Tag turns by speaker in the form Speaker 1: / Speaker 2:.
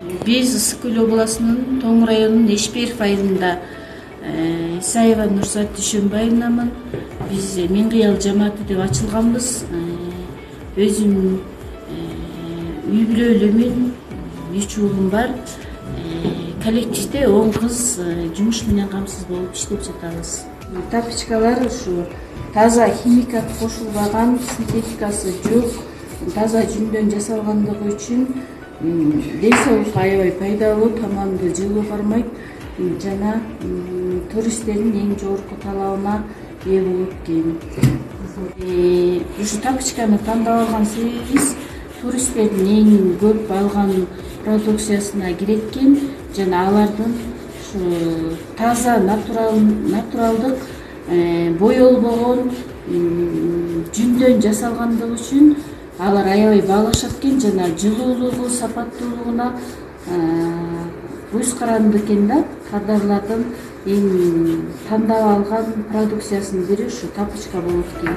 Speaker 1: Биз Ысык Көл областынын Тоң районунун Эшберов айылында Исаева Нурсат Дүйшөнбаевнамын. Биз Мен кыял жамааты деп ачылганбыз. Өзүм үй бүлөлүүмүн, 3 уулум бар. Коллективде 10 кыз жумуш менен камсыз болуп иштеп жатабыз. Тапочкалар ушу таза химикат кошулбаган, синтетикасы жок, таза жүндөн жасалгандыгы үчүн ден соолукка аябай пайдалуу, таманды жылуу кармайт жана туристтердин эң жогорку талабына ээ болот экен. Ушу тапочканы тандап алган себебибиз туристтердин эң көп алган продукциясына кирет экен жана алардын ушу таза натуралдык боелбогон жүндөн жасалгандыгы үчүн алар аябай баалашат экен жана жылуулугу, сапаттуулугуна көз каранды экен да. Кардарлардын эң тандап алган продукциясынын бири ушу тапочка болот экен.